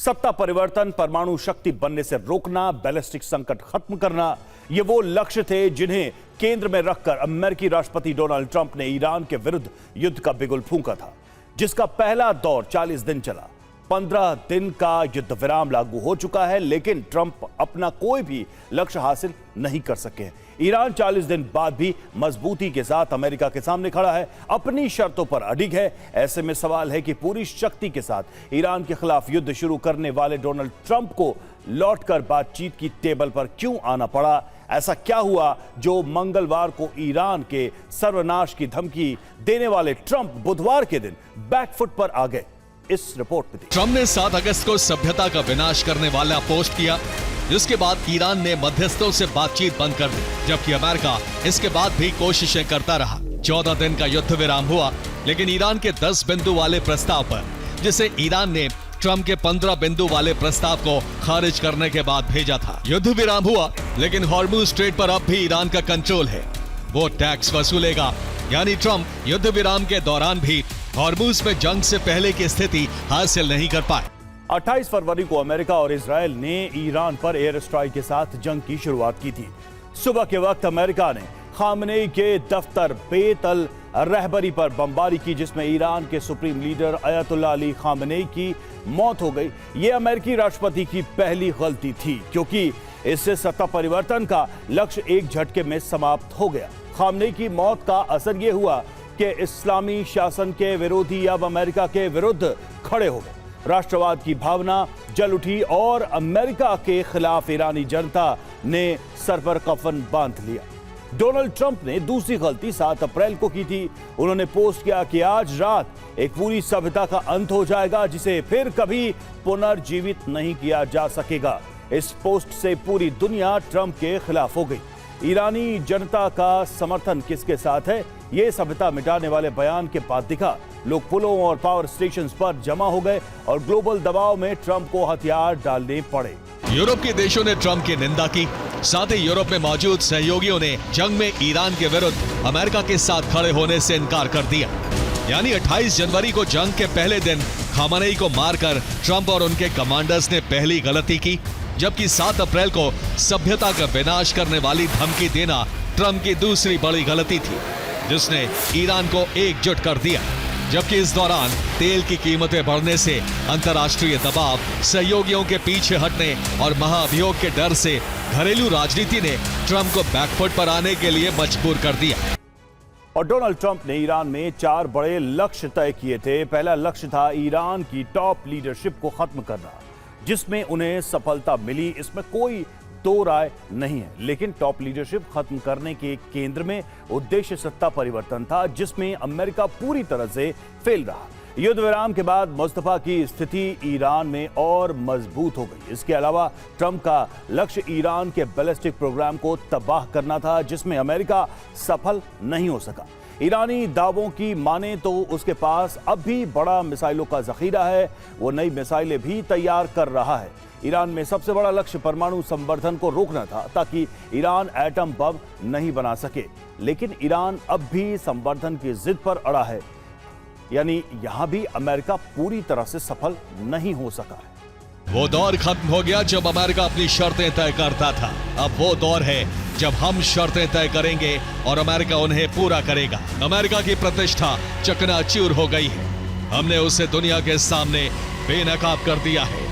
सत्ता परिवर्तन, परमाणु शक्ति बनने से रोकना, बैलिस्टिक संकट खत्म करना, ये वो लक्ष्य थे जिन्हें केंद्र में रखकर अमेरिकी राष्ट्रपति डोनाल्ड ट्रंप ने ईरान के विरुद्ध युद्ध का बिगुल फूंका था, जिसका पहला दौर 40 दिन चला। 15 दिन का युद्ध विराम लागू हो चुका है, लेकिन ट्रंप अपना कोई भी लक्ष्य हासिल नहीं कर सके। ईरान 40 दिन बाद भी मजबूती के साथ अमेरिका के सामने खड़ा है, अपनी शर्तों पर अडिग है। ऐसे में सवाल है कि पूरी शक्ति के साथ ईरान के खिलाफ युद्ध शुरू करने वाले डोनाल्ड ट्रंप को लौटकर बातचीत की टेबल पर क्यों आना पड़ा? ऐसा क्या हुआ जो मंगलवार को ईरान के सर्वनाश की धमकी देने वाले ट्रंप बुधवार के दिन बैकफुट पर आ गए? इस रिपोर्ट में ट्रंप ने 7 अगस्त को सभ्यता का विनाश करने वाला पोस्ट किया, जिसके बाद ईरान ने मध्यस्थों से बातचीत बंद कर दी, जबकि अमेरिका इसके बाद भी कोशिशें करता रहा। 14 दिन का युद्ध विराम हुआ, लेकिन ईरान के 10 बिंदु वाले प्रस्ताव पर, जिसे ईरान ने ट्रंप के 15 बिंदु वाले प्रस्ताव को खारिज करने के बाद भेजा था। युद्ध विराम हुआ, लेकिन हॉर्मुज स्ट्रेट पर अब भी ईरान का कंट्रोल है। वो टैक्स वसूलेगा, यानी ट्रंप युद्ध विराम के दौरान भी हॉर्मुज में जंग से पहले की स्थिति हासिल नहीं कर पाए। 28 फरवरी को अमेरिका और इजरायल ने ईरान पर एयर स्ट्राइक के साथ जंग की शुरुआत की थी। सुबह के वक्त अमेरिका ने खामनेई के दफ्तर बेत अल रहबरी पर बमबारी की, जिसमें ईरान के सुप्रीम लीडर अयतुल्ला अली खामनेई की मौत हो गई। ये अमेरिकी राष्ट्रपति की पहली गलती थी, क्योंकि इससे सत्ता परिवर्तन का लक्ष्य एक झटके में समाप्त हो गया। खामनेई की मौत का असर यह हुआ कि इस्लामी शासन के विरोधी अब अमेरिका के विरुद्ध खड़े हो गए। राष्ट्रवाद की भावना जल उठी और अमेरिका के खिलाफ ईरानी जनता ने सर पर कफन बांध लिया। डोनाल्ड ट्रंप ने दूसरी गलती 7 अप्रैल को की थी। उन्होंने पोस्ट किया कि आज रात एक पूरी सभ्यता का अंत हो जाएगा, जिसे फिर कभी पुनर्जीवित नहीं किया जा सकेगा। इस पोस्ट से पूरी दुनिया ट्रंप के खिलाफ हो गई। ईरानी जनता का समर्थन किसके साथ है, ये सभ्यता मिटाने वाले बयान के बाद दिखा। लोग पुलों और पावर स्टेशंस पर जमा हो गए और ग्लोबल दबाव में ट्रंप को हथियार डालने पड़े। यूरोप के देशों ने ट्रंप की निंदा की, साथ ही यूरोप में मौजूद सहयोगियों ने जंग में ईरान के विरुद्ध अमेरिका के साथ खड़े होने से इनकार कर दिया। यानी 28 जनवरी को जंग के पहले दिन खामनेई को मारकर ट्रंप और उनके कमांडर्स ने पहली गलती की, जबकि 7 अप्रैल को सभ्यता का विनाश करने वाली धमकी देना ट्रंप की दूसरी बड़ी गलती थी, जिसने ईरान को एकजुट कर दिया। जबकि इस दौरान तेल की कीमतें बढ़ने से अंतर्राष्ट्रीय दबाव, सहयोगियों के पीछे हटने और महाअभियोग के डर से घरेलू राजनीति ने ट्रंप को बैकफुट पर आने के लिए मजबूर कर दिया। और डोनाल्ड ट्रंप ने ईरान में 4 बड़े लक्ष्य तय किए थे। पहला लक्ष्य था ईरान की टॉप लीडरशिप को खत्म करना, जिसमें उन्हें सफलता मिली, इसमें कोई दो राय नहीं है। लेकिन टॉप लीडरशिप खत्म करने के केंद्र में उद्देश्य सत्ता परिवर्तन था, जिसमें अमेरिका पूरी तरह से फेल रहा। युद्ध विराम के बाद मुस्तफा की स्थिति ईरान में और मजबूत हो गई। इसके अलावा ट्रंप का लक्ष्य ईरान के बैलिस्टिक प्रोग्राम को तबाह करना था, जिसमें अमेरिका सफल नहीं हो सका। ईरानी दावों की माने तो उसके पास अब भी बड़ा मिसाइलों का जखीरा है, वो नई मिसाइलें भी तैयार कर रहा है। ईरान में सबसे बड़ा लक्ष्य परमाणु संवर्धन को रोकना था, ताकि ईरान एटम बम नहीं बना सके। लेकिन ईरान अब भी संवर्धन की जिद पर अड़ा है, यानी यहां भी अमेरिका पूरी तरह से सफल नहीं हो सका है। वो दौर खत्म हो गया जब अमेरिका अपनी शर्तें तय करता था। अब वो दौर है जब हम शर्तें तय करेंगे और अमेरिका उन्हें पूरा करेगा। अमेरिका की प्रतिष्ठा चकनाचूर हो गई है। हमने उसे दुनिया के सामने बेनकाब कर दिया है।